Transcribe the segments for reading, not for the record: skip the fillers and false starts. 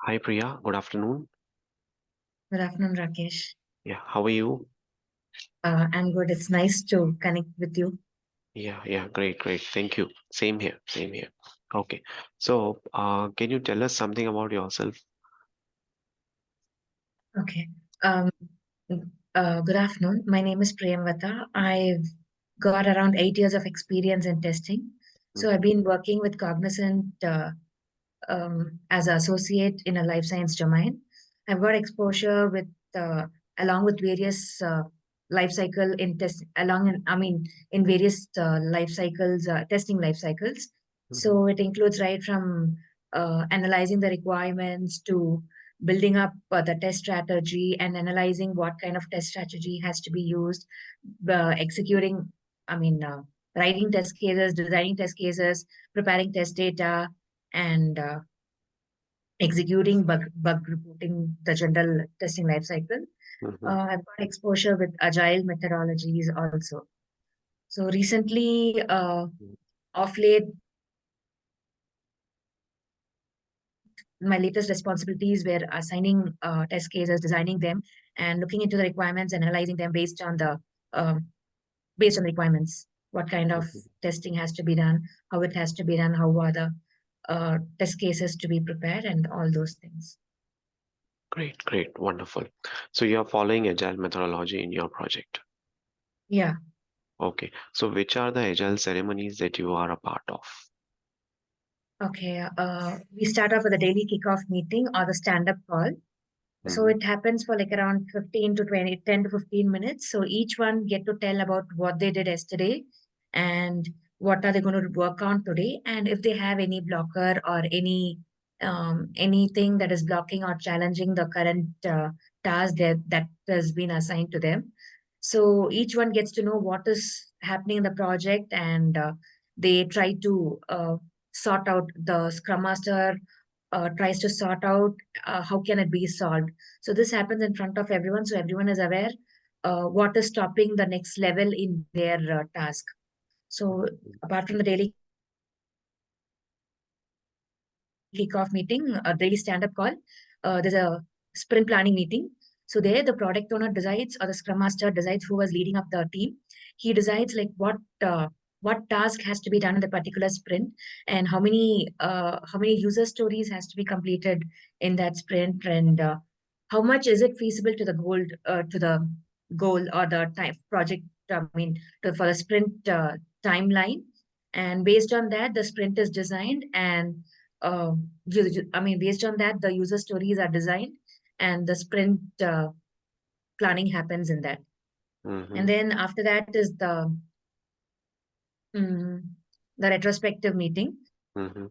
Hi Priya, good afternoon. Good afternoon, Rakesh. Yeah, how are you? I'm good. It's nice to connect with you. Yeah, great. Thank you. Same here. Okay, so can you tell us something about yourself? Okay. Um, Good afternoon. My name is Priyamvata. I've got around 8 years of experience in testing. So I've Mhm, been working with Cognizant as an associate in a life science domain. I've got exposure with along with various life cycle in test along in, I mean in various life cycles testing life cycles. mhm, So it includes right from analyzing the requirements to building up the test strategy and analyzing what kind of test strategy has to be used, executing, I mean, writing test cases, designing test cases, preparing test data, and executing bug reporting, the general testing life cycle. mhm, I've got exposure with agile methodologies also. So recently, off late, my latest responsibilities were assigning test cases, designing them, and looking into the requirements and analyzing them um, based on the requirements. What kind of mhm. testing has to be done, how it has to be done, how are the test cases to be prepared, and all those things. Great, wonderful. So you are following agile methodology in your project. Yeah. Okay, so which are the agile ceremonies that you are a part of? Okay. We start off with a daily kickoff meeting or the stand-up call. So Mhm, it happens for like around 15 to 20, 10 to 15 minutes. So each one get to tell about what they did yesterday and what are they going to work on today. And if they have any blocker or anything that is blocking or challenging the current task that has been assigned to them. So each one gets to know what is happening in the project and they try to sort out the Scrum Master tries to sort out how can it be solved. So this happens in front of everyone, so everyone is aware what is stopping the next level in their task. So apart from the daily kickoff meeting, a daily stand-up call, there's a sprint planning meeting. So there, the product owner decides, or the scrum master decides who was leading up the team. He decides like what task has to be done in the particular sprint and how many user stories has to be completed in that sprint and how much is it feasible to the goal or the time project. I mean, for the sprint timeline, and based on that, the sprint is designed and I mean, based on that, the user stories are designed and the sprint planning happens in that. And mhm, then after that is mm, the retrospective meeting mhm,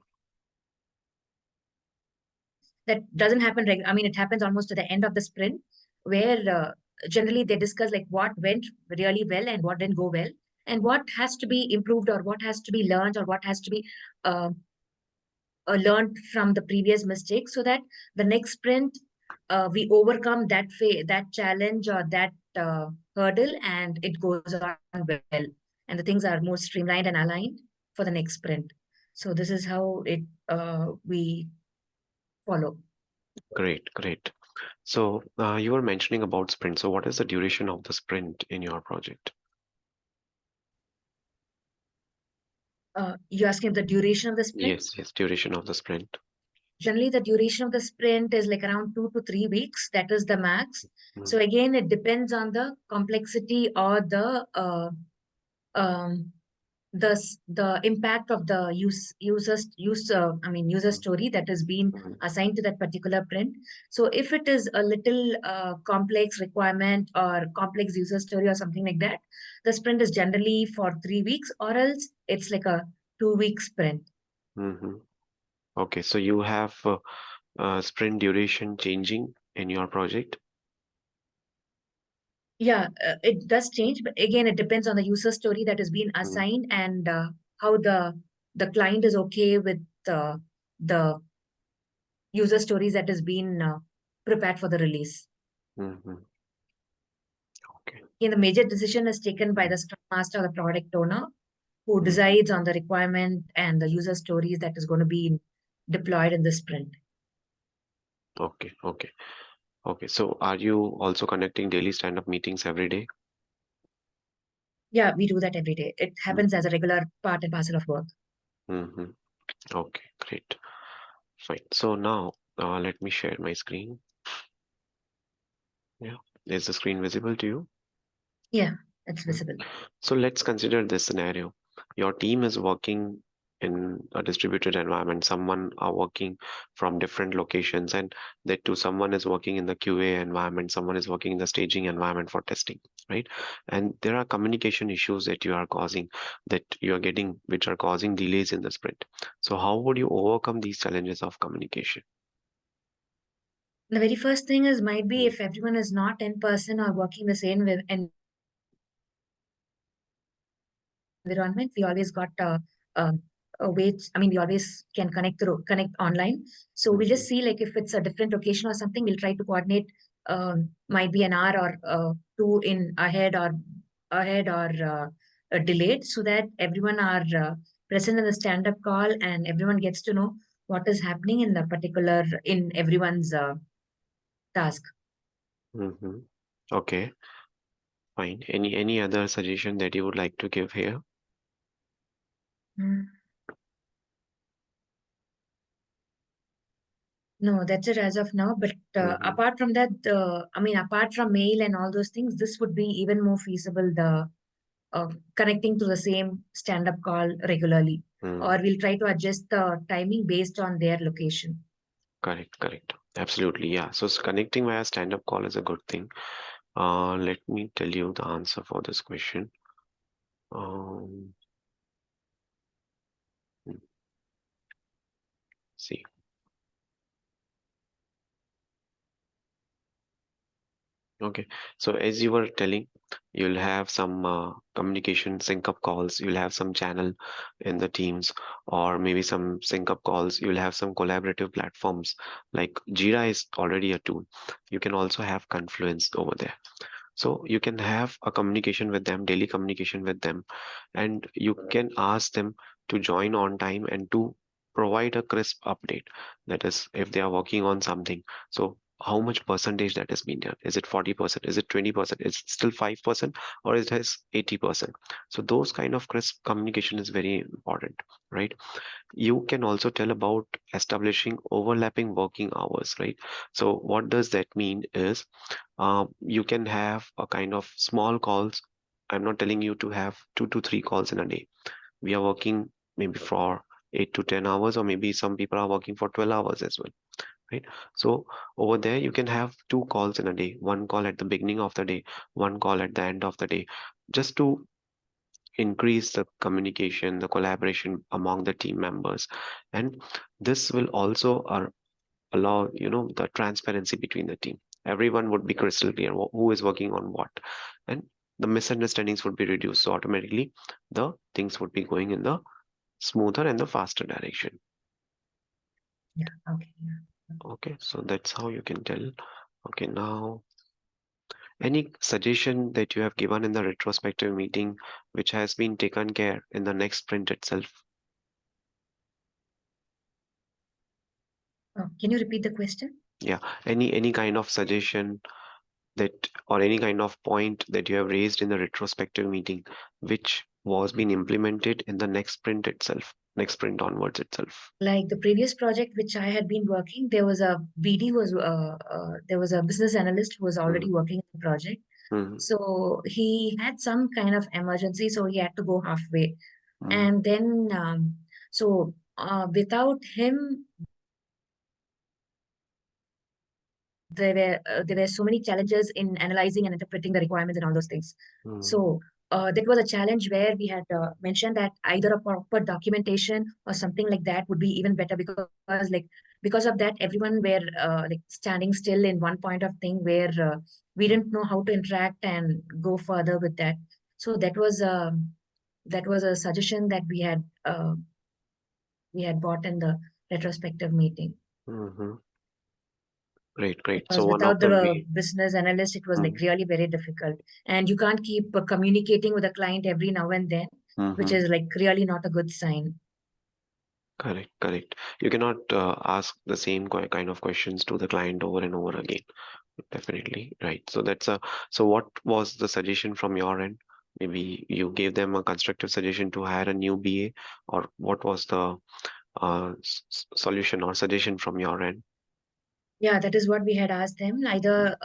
that doesn't happen. I mean, it happens almost to the end of the sprint where generally they discuss like what went really well and what didn't go well and what has to be improved or what has to be learned or what has to be uh, learned from the previous mistake so that the next sprint we overcome that challenge or that hurdle and it goes on well and the things are more streamlined and aligned for the next sprint. So this is how it we follow. great. So you were mentioning about sprint. So what is the duration of the sprint in your project? You asking the duration of the sprint. Yes, duration of the sprint. Generally the duration of the sprint is like around 2 to 3 weeks, that is the max. Mm, So again it depends on the complexity or um, the impact of the user mm, story that has been mm. assigned to that particular print. So if it is a little complex requirement or complex user story or something like that, the sprint is generally for 3 weeks or else it's like a 2 week sprint. Mhm. Okay, so you have sprint duration changing in your project? Yeah, it does change, but again, it depends on the user story that has been Mm, assigned and how the client is okay with the user stories that has been prepared for the release. mhm. Okay. Again, the major decision is taken by Mm, the Scrum Master or the product owner who mhm. decides on the requirement and the user stories that is going to be deployed in the sprint. Okay, okay, okay. So are you also conducting daily stand-up meetings every day? Yeah, we do that every day. It happens Mm-hmm. as a regular part and parcel of work. Mm-hmm. Okay, great. Fine. So now let me share my screen. Yeah. Is the screen visible to you? Yeah, it's Mm. visible. So let's consider this scenario. Your team is working in a distributed environment. Someone are working from different locations, and that too, someone is working in the QA environment, someone is working in the staging environment for testing, right? And there are communication issues that you are causing, that you are getting, which are causing delays in the sprint. So how would you overcome these challenges of communication? The very first thing is might be Mm, if everyone is not in person or working the same environment, we always got a way. I mean, we always can connect online. So we'll mhm, just see like if it's a different location or something, we'll try to coordinate. Might be an hour or two in ahead or delayed, so that everyone are present in the stand-up call and everyone gets to know what is happening in the particular in everyone's task. mhm. Okay, fine. Any other suggestion that you would like to give here? Mm. No, that's it as of now. But Mhm, apart from that, I mean, apart from mail and all those things, this would be even more feasible. The connecting to the same stand-up call regularly, mm. or we'll try to adjust the timing based on their location. Correct, correct. Absolutely, yeah. So connecting via stand-up call is a good thing. Let me tell you the answer for this question. Um, hmm, see. Okay. So as you were telling, you'll have some communication sync up calls, you'll have some channel in the teams, or maybe some sync up calls, you'll have some collaborative platforms like Jira is already a tool. You can also have Confluence over there. So you can have a communication with them, daily communication with them, and you can ask them to join on time and to provide a crisp update. That is, if they are working on something, so how much percentage that has been done? Is it 40%? Is it 20%? Is it still 5%? Or is it 80%? So those kind of crisp communication is very important, right? You can also tell about establishing overlapping working hours, right? So what does that mean is you can have a kind of small calls. I'm not telling you to have 2 to 3 calls in a day. We are working maybe for 8 to 10 hours, or maybe some people are working for 12 hours as well, right? So over there, you can have 2 calls in a day, one call at the beginning of the day, one call at the end of the day, just to increase the communication, the collaboration among the team members. And this will also allow the transparency between the team. Everyone would be crystal clear who is working on what, and the misunderstandings would be reduced, so automatically the things would be going in the smoother and the faster direction. Yeah. Okay. Yeah. Okay, so that's how you can tell. Okay, now any suggestion that you have given in the retrospective meeting which has been taken care in the next sprint itself? Can you repeat the question? Yeah, any kind of suggestion that, or any kind of point that you have raised in the retrospective meeting which was being implemented in the next sprint itself, next sprint onwards itself. Like the previous project which I had been working, there was a BD who was there was a business analyst who was Mm, already working in the project. mm, So he had some kind of emergency, so he had to go halfway. mm, And then, without him, there were so many challenges in analyzing and interpreting the requirements and all those things. mm, So that was a challenge where we had mentioned that either a proper documentation or something like that would be even better, because like because of that everyone were like standing still in one point of thing where we mm, didn't know how to interact and go further with that. So that was a suggestion that we had bought in the retrospective meeting. mhm. Great, great. So Because one of without the the way. business analyst, it was like Mm, really very difficult. And you can't keep communicating with a client every now and then, which mhm. is like really not a good sign. Correct, correct. You cannot ask the same kind of questions to the client over and over again. Definitely, right. So that's a, so what was the suggestion from your end? Maybe you gave them a constructive suggestion to hire a new BA, or what was the solution or suggestion from your end? Yeah, that is what we had asked them. Mm, Either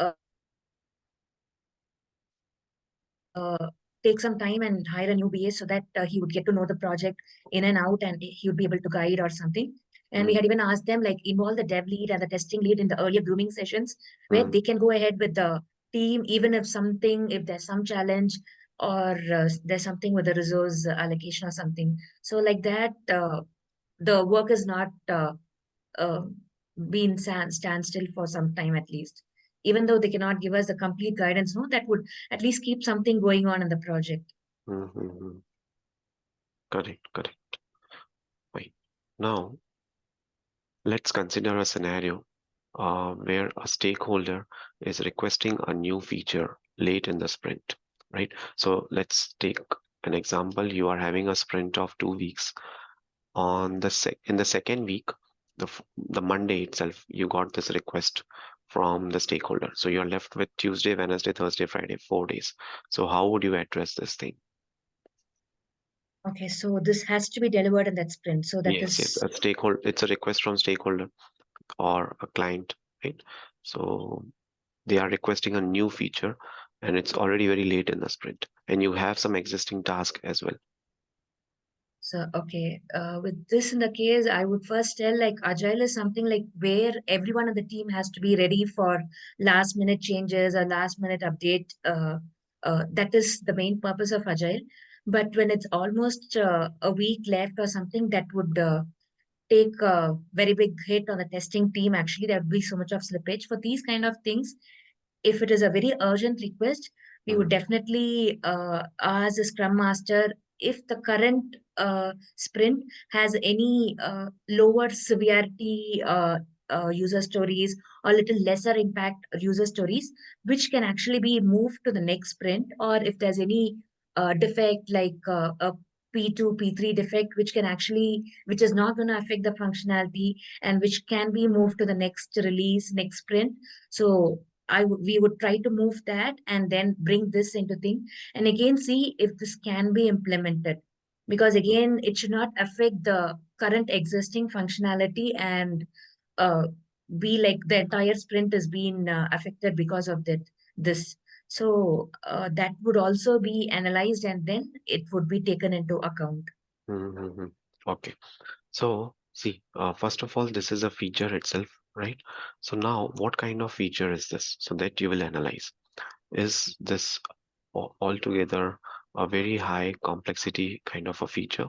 take some time and hire a new BA so that he would get to know the project in and out and he would be able to guide or something. And we mm, had even asked them like involve the dev lead and the testing lead in the earlier grooming sessions where mm, they can go ahead with the team, even if something, if there's some challenge or there's something with the resource allocation or something. So like that, the work is not uh, been standstill for some time at least. Even though they cannot give us the complete guidance, no, that would at least keep something going on in the project. mm, mm, mm. Correct, correct. Right. Now, let's consider a scenario where a stakeholder is requesting a new feature late in the sprint, right? So let's take an example. You are having a sprint of 2 weeks. On the in the second week, the Monday itself, you got this request from the stakeholder. So you're left with Tuesday, Wednesday, Thursday, Friday, 4 days. So how would you address this thing? Okay, so this has to be delivered in that sprint. So that Yes, yes. is A stakeholder, it's a request from stakeholder or a client, right? So they are requesting a new feature and it's already very late in the sprint and you have some existing task as well. so okay. With this in the case, I would first tell like Agile is something like where everyone on the team has to be ready for last minute changes or last minute update. That is the main purpose of Agile. But when it's almost a week left or something, that would take a very big hit on the testing team. Actually, there would be so much of slippage for these kind of things. If it is a very urgent request, we would Mm, definitely ask the Scrum Master if the current sprint has any lower severity user stories or little lesser impact user stories, which can actually be moved to the next sprint, or if there's any defect like a P2, P3 defect, which can actually, which is not going to affect the functionality and which can be moved to the next release, next sprint. So we would try to move that and then bring this into thing and again see if this can be implemented, because again it should not affect the current existing functionality and uh, be like the entire sprint is being affected because of this. So that would also be analyzed and then it would be taken into account. mm, mm, mm. Okay. So see, first of all, this is a feature itself, right? So now what kind of feature is this? So that you will analyze. Is this altogether a very high complexity kind of a feature,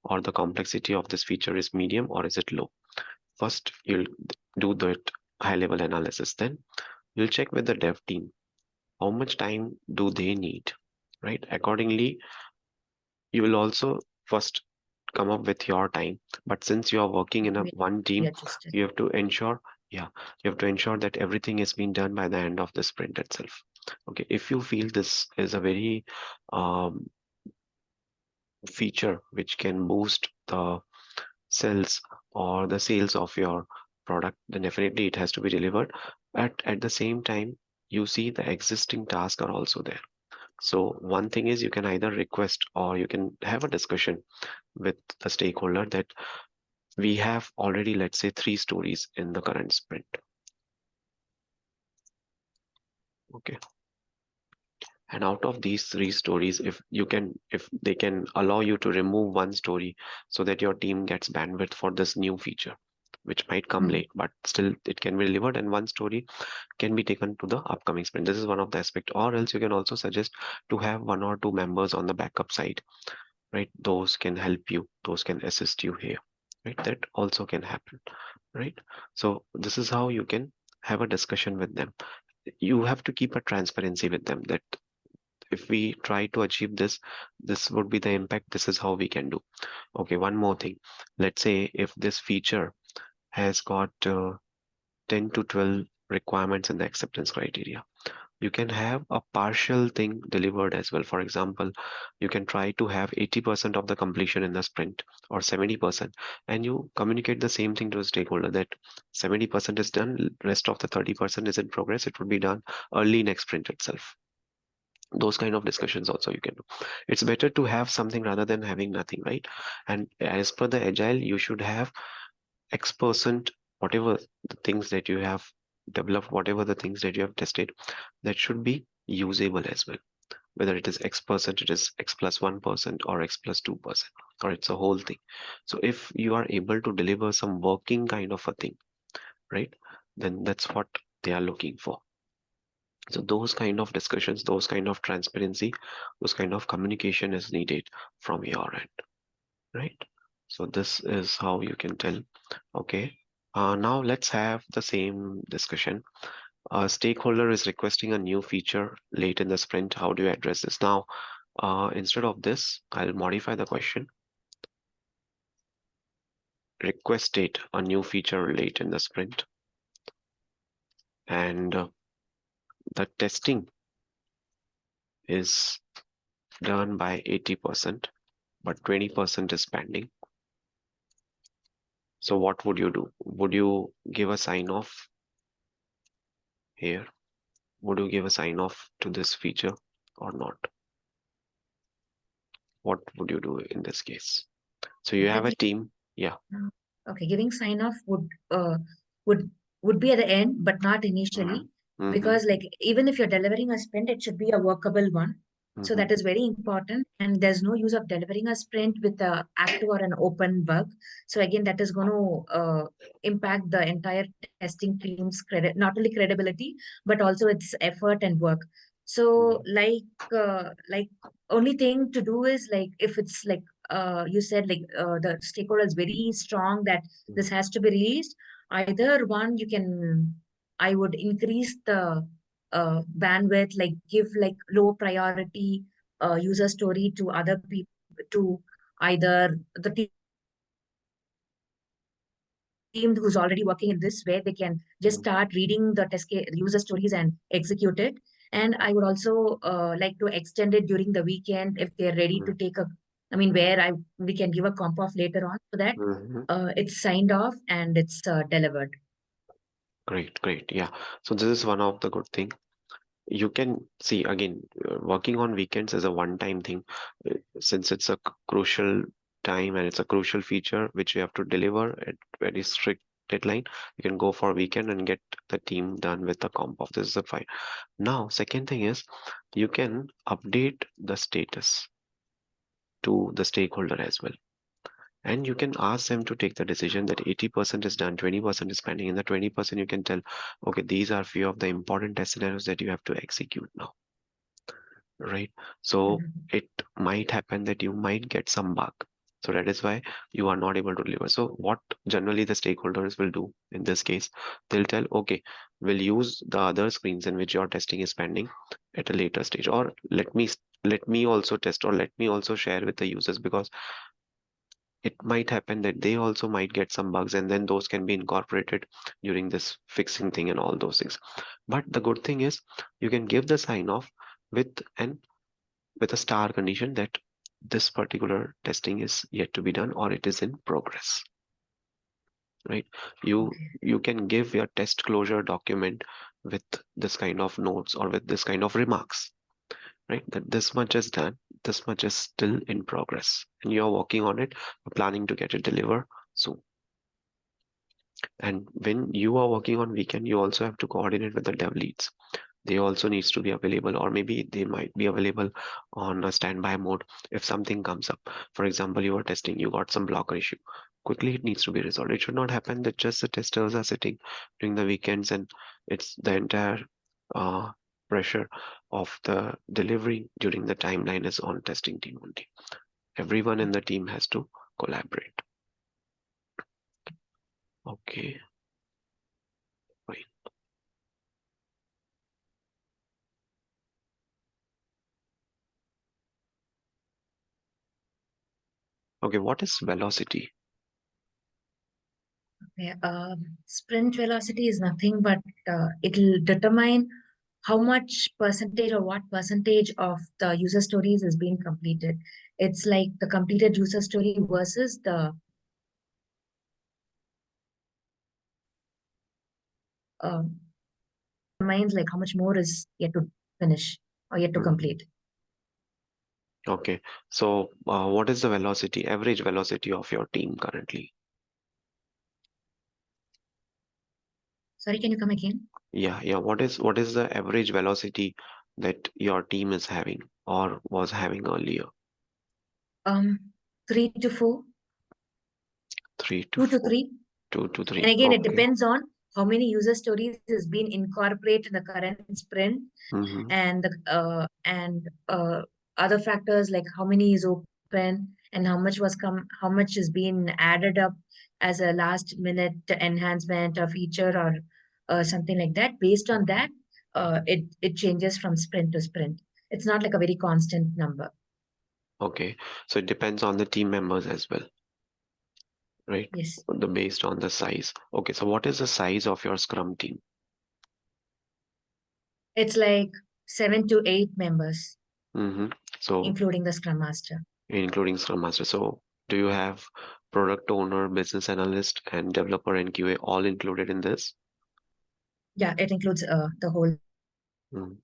or the complexity of this feature is medium, or is it low? First, you'll do that high level analysis. Then you'll check with the dev team how much time do they need, right? Accordingly, you will also first come up with your time. But since you are working in a We one be team, adjusted. you have to ensure, yeah, you have to ensure that everything is being done by the end of the sprint itself. Okay, if you feel this is a very um, feature which can boost the sales or the sales of your product, then definitely it has to be delivered. But at the same time, you see the existing tasks are also there. So one thing is you can either request or you can have a discussion with the stakeholder that we have already, let's say, 3 stories in the current sprint. Okay. And out of these 3 stories, if they can allow you to remove one story so that your team gets bandwidth for this new feature, which might come Hmm. late, but still it can be delivered and one story can be taken to the upcoming sprint. This is one of the aspect. Or else you can also suggest to have 1 or 2 members on the backup side, right? Those can help you, those can assist you here, right? That also can happen, right? So this is how you can have a discussion with them. You have to keep a transparency with them that if we try to achieve this, this would be the impact, this is how we can do. Okay, one more thing. Let's say if this feature has got 10 to 12 requirements in the acceptance criteria, You can have a partial thing delivered as well. For example, you can try to have 80% of the completion in the sprint or 70%, and you communicate the same thing to a stakeholder that 70% is done, rest of the 30% is in progress. It would be done early next sprint itself. Those kind of discussions also you can do. It's better to have something rather than having nothing, right? And as per the agile, you should have X%, whatever the things that you have developed, whatever the things that you have tested, that should be usable as well. Whether it is X%, it is X plus 1% or X plus 2%, or it's a whole thing. So if you are able to deliver some working kind of a thing, right, then that's what they are looking for. So those kind of discussions, those kind of transparency, those kind of communication is needed from your end, right? So this is how you can tell. Okay. Now let's have the same discussion. A stakeholder is requesting a new feature late in the sprint. How do you address this? Now, instead of this, I'll modify the question. Requested a new feature late in the sprint, and the testing is done by 80%, but 20% is pending. So what would you do? Would you give a sign off here? Would you give a sign off to this feature or not? What would you do in this case? So you have a team. Yeah. Okay, giving sign off would would be at the end, but not initially, Mm-hmm. because like even if you're delivering a sprint, it should be a workable one. So Mm-hmm. that is very important, and there's no use of delivering a sprint with a active or an open bug. So again, that is going to impact the entire testing team's credit, not only credibility, but also its effort and work. So like only thing to do is like if it's like you said like the stakeholder is very strong that this has to be released. Either one, you can, I would increase the bandwidth, like give like low priority user story to other people, to either the team who's already working in this way. They can just start reading the user stories and execute it. And I would also like to extend it during the weekend if they're ready to take a, I mean, we can give a comp off later on so that Mm-hmm. it's signed off and it's delivered. Great, great. Yeah. So this is one of the good thing. You can see again, working on weekends is a one-time thing, since it's a crucial time and it's a crucial feature which you have to deliver at very strict deadline. You can go for weekend and get the team done with the comp of this is a fine. Now, second thing is you can update the status to the stakeholder as well. And you can ask them to take the decision that 80% is done, 20% is pending. In the 20%, you can tell, okay, these are few of the important test scenarios that you have to execute now, right? So Mhm. it might happen that you might get some bug. So that is why you are not able to deliver. So what generally the stakeholders will do in this case, they'll tell, okay, we'll use the other screens in which your testing is pending at a later stage, or let me also test, or let me also share with the users, because it might happen that they also might get some bugs, and then those can be incorporated during this fixing thing and all those things. But the good thing is you can give the sign off with an with a star condition that this particular testing is yet to be done or it is in progress, right? you Okay. you can give your test closure document with this kind of notes or with this kind of remarks, right? That this much is done, this much is still in progress, and you're working on it, you're planning to get it delivered soon. And when you are working on weekend, you also have to coordinate with the dev leads. They also needs to be available, or maybe they might be available on a standby mode if something comes up. For example, you are testing, you got some blocker issue. Quickly, it needs to be resolved. It should not happen that just the testers are sitting during the weekends and it's the entire uh, pressure of the delivery during the timeline is on testing team only. Everyone in the team has to collaborate. Okay, fine. Okay, what is velocity? Yeah, sprint velocity is nothing but it'll determine how much percentage or what percentage of the user stories is being completed. It's like the completed user story versus the determines like how much more is yet to finish or yet to Mhm. complete. Okay. So, what is the velocity, average velocity of your team currently? Sorry, can you come again? Yeah, yeah. What is the average velocity that your team is having or was having earlier? Um, 3 to 4, Three to two to four, three. two to And three. again, it Okay. depends on how many user stories has been incorporated in the current sprint, Mm-hmm. and other factors like how many is open and how much is being added up as a last minute enhancement or feature or something like that. Based on that, it changes from sprint to sprint. It's not like a very constant number. Okay. So it depends on the team members as well, right? Yes, The based on the size. Okay. So what is the size of your Scrum team? it's like 7 to 8 members, Mm-hmm. So including the Scrum Master. including Scrum Master. So do you have product owner, business analyst, and developer and QA all included in this? Yeah, it includes the whole Mm.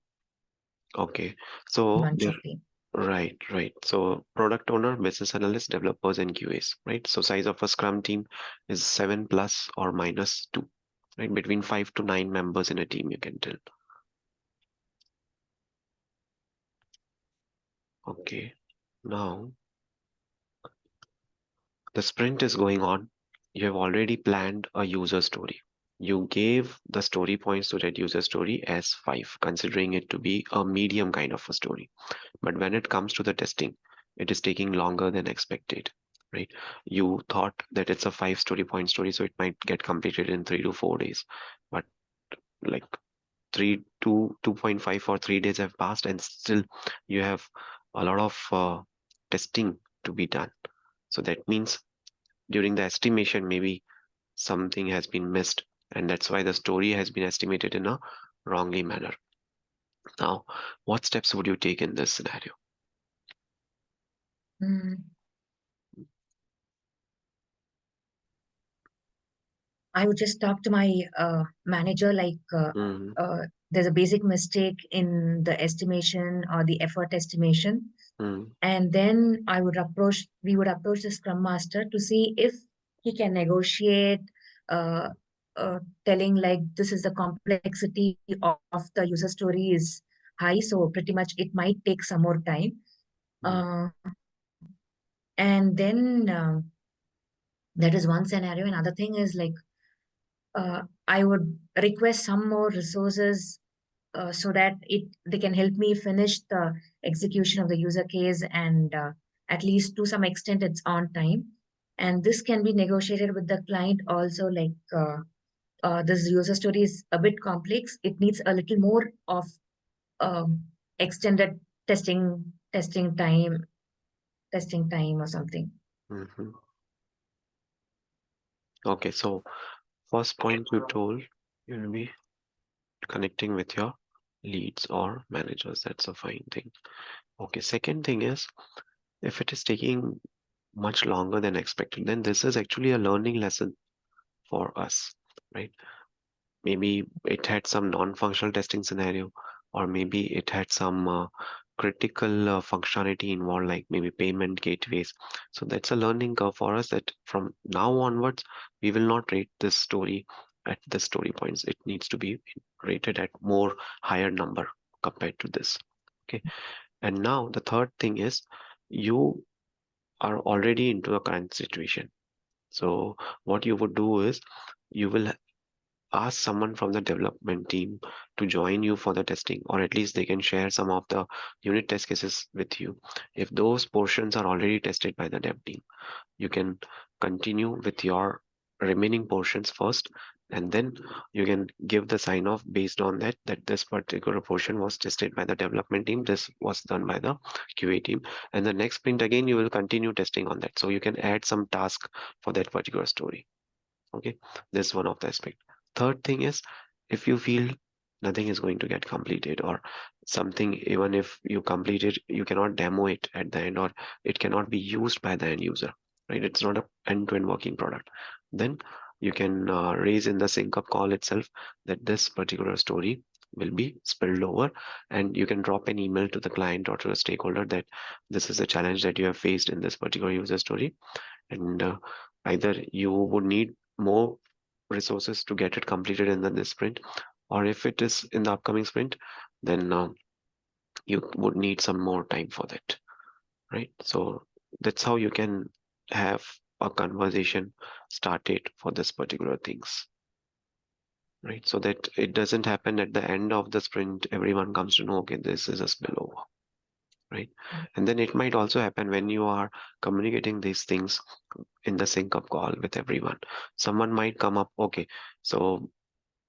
Okay. So bunch there, of team. right, right. So product owner, business analyst, developers, and QAs, right? So size of a Scrum team is 7 plus or minus 2, right? Between 5 to 9 members in a team, you can tell. Okay. Now the sprint is going on. You have already planned a user story. You gave the story points to that user story as 5, considering it to be a medium kind of a story. But when it comes to the testing, it is taking longer than expected, right? You thought that it's a 5 story point story, so it might get completed in 3 to 4 days. But like 2.5 or 3 days have passed, and still you have a lot of testing to be done. So that means during the estimation, maybe something has been missed, and that's why the story has been estimated in a wrongly manner. Now, what steps would you take in this scenario? Mm, I would just talk to my manager like Mm-hmm. there's a basic mistake in the estimation or the effort estimation, Mm-hmm. and then we would approach the Scrum Master to see if he can negotiate, uh, telling like this is the complexity of the user story is high, so pretty much it might take some more time. Uh, and then that is one scenario. Another thing is like I would request some more resources so that it they can help me finish the execution of the user case, and at least to some extent it's on time. And this can be negotiated with the client also. Like this user story is a bit complex. It needs a little more of um, extended testing time, testing time or something. Mm-hmm. Okay, so first point you told you'll be connecting with your leads or managers. That's a fine thing. Okay, second thing is if it is taking much longer than expected, then this is actually a learning lesson for us, right? Maybe it had some non-functional testing scenario, or maybe it had some critical functionality involved, like maybe payment gateways. So that's a learning curve for us that from now onwards, we will not rate this story at the story points. It needs to be rated at more higher number compared to this. Okay. And now the third thing is you are already into a current situation. So what you would do is you will ask someone from the development team to join you for the testing, or at least they can share some of the unit test cases with you. If those portions are already tested by the dev team, you can continue with your remaining portions first, and then you can give the sign off based on that this particular portion was tested by the development team, this was done by the QA team, and the next sprint again you will continue testing on that, so you can add some task for that particular story. Okay, this is one of the aspect. Third thing is, if you feel nothing is going to get completed, or something, even if you complete it, you cannot demo it at the end, or it cannot be used by the end user, right? It's not a end-to-end working product. Then you can raise in the sync up call itself that this particular story will be spilled over, and you can drop an email to the client or to the stakeholder that this is a challenge that you have faced in this particular user story, and either you would need more resources to get it completed in this sprint, or if it is in the upcoming sprint, then you would need some more time for that, right? So that's how you can have a conversation started for this particular things, right? So that it doesn't happen at the end of the sprint, everyone comes to know, okay, this is a spillover, right? And then it might also happen when you are communicating these things in the sync up call with everyone. Someone might come up, okay, so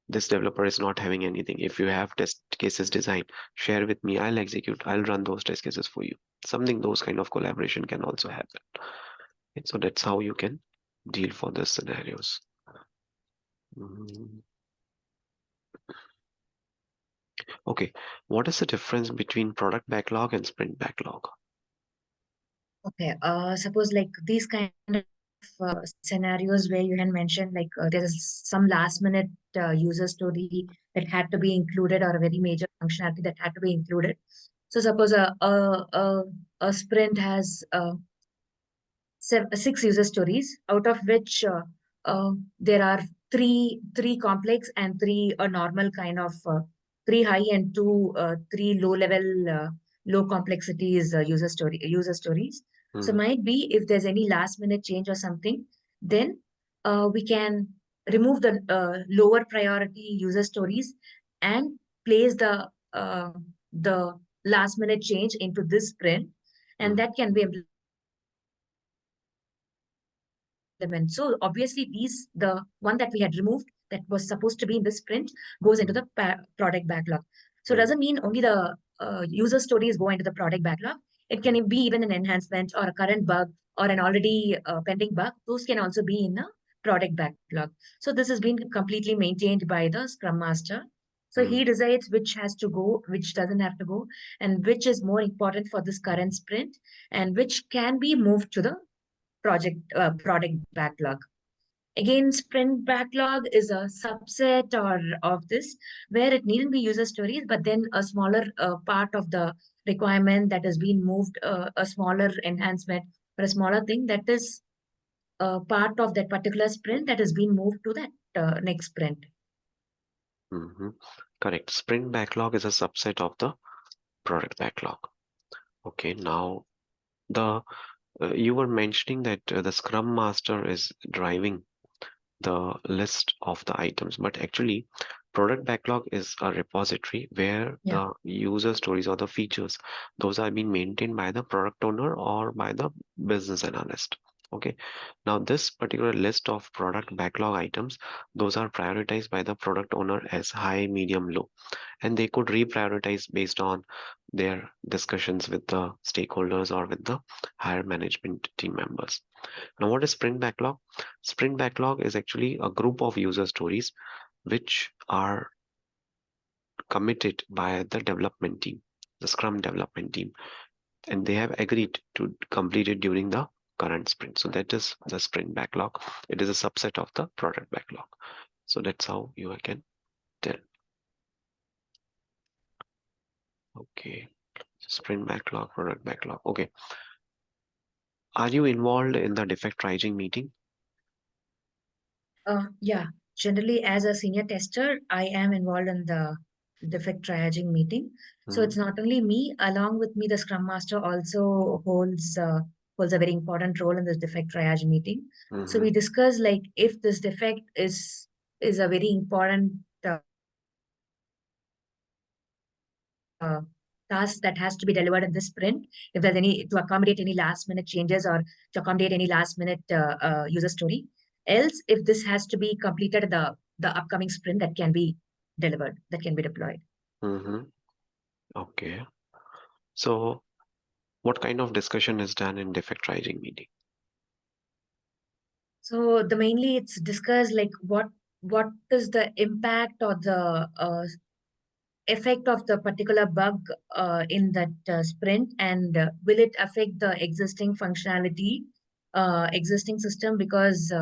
this developer is not having anything. If you have test cases designed, share with me. I'll execute. I'll run those test cases for you. Something, those kind of collaboration can also happen. And so that's how you can deal for these scenarios. Mm, Okay, what is the difference between product backlog and sprint backlog? Okay, suppose like these kind of scenarios where you can mention like there is some last minute user story that had to be included, or a very major functionality that had to be included. So suppose a sprint has six user stories, out of which there are three complex and three a normal kind of three high and three low level low complexities user stories. So Mm, might be if there's any last minute change or something, then we can remove the lower priority user stories and place the last minute change into this sprint, and mm, that can be implemented. So obviously these the one that we had removed that was supposed to be in this sprint goes into the mm, product backlog. So doesn't mm, mean only the user stories go into the product backlog. It mm, can be even an enhancement or a current bug or an already pending bug. Those can also be in the product backlog. So this has been completely maintained by the Scrum Master. So mm, he decides which has to go, which doesn't have to go, and which is more important for this current sprint, and which can be moved to the product backlog. Again, sprint backlog is a subset or of this, where it needn't be user stories, but then a smaller part of the requirement that has been moved, a smaller enhancement or a smaller thing that is part of that particular sprint that has been moved to that next sprint. mhm. Correct. Sprint backlog is a subset of the product backlog. Okay, now the you were mentioning that the Scrum Master is driving the list of the items, but actually product backlog is a repository where Yeah. the user stories or the features, those are being maintained by the product owner or by the business analyst. Okay, now this particular list of product backlog items, those are prioritized by the product owner as high, medium, low, and they could reprioritize based on their discussions with the stakeholders or with the higher management team members. Now, what is sprint backlog? Sprint backlog is actually a group of user stories which are committed by the development team, the Scrum development team, and they have agreed to complete it during the current sprint. So that is the sprint backlog. It is a subset of the product backlog. So that's how you can tell. Okay. Sprint backlog, product backlog. Okay. Are you involved in the defect triaging meeting? Yeah, generally as a senior tester, I am involved in the defect triaging meeting. So Mm-hmm. it's not only me, along with me, the Scrum Master also holds a very important role in this defect triage meeting. So Mm-hmm. we discuss like if this defect is a very important task that has to be delivered in this sprint, if there's any to accommodate any last minute changes or to accommodate any last minute user story. Else, if this has to be completed in the upcoming sprint, that can be delivered, that can be deployed. Mm-hmm. Okay. So what kind of discussion is done in defect triaging meeting? So the mainly it's discussed like what is the impact or the effect of the particular bug in that sprint, and will it affect the existing functionality, existing system? Because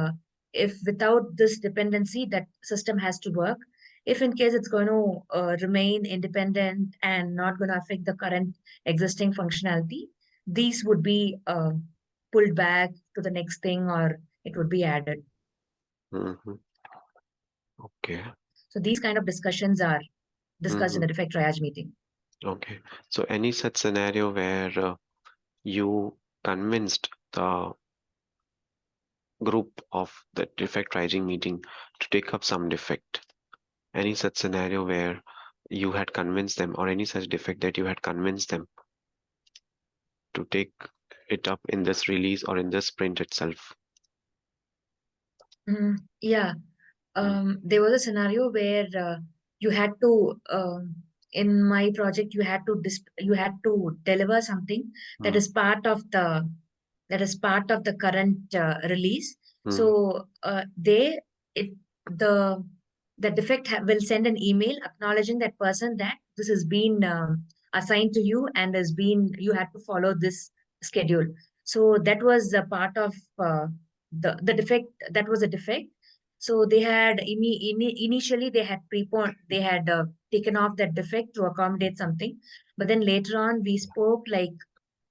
if without this dependency, that system has to work. If in case it's going to remain independent and not going to affect the current existing functionality, these would be pulled back to the next thing, or it would be added. Mm-hmm. Okay. So these kind of discussions are discussed in Mm-hmm. the defect triage meeting. Okay. So any such scenario where you convinced the group of the defect triaging meeting to take up some defect? Any such scenario where you had convinced them, or any such defect that you had convinced them to take it up in this release or in this sprint itself? Yeah. Mm, There was a scenario where you had to, in my project, you had to deliver something that mm, is part of the current release. mm, So they it the defect will send an email acknowledging that person that this has been assigned to you, and has been you had to follow this schedule. So that was a part of the defect. That was a defect. So they had initially they had preponed they had taken off that defect to accommodate something, but then later on we spoke like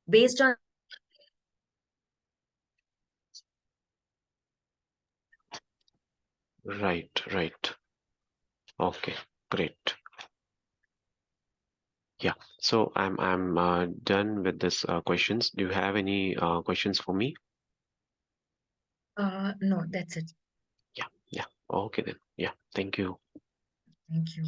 based on right, right. Okay, great. Yeah. So I'm done with this questions. Do you have any questions for me? no, that's it. Yeah, yeah. Okay then. Yeah. Thank you. Thank you.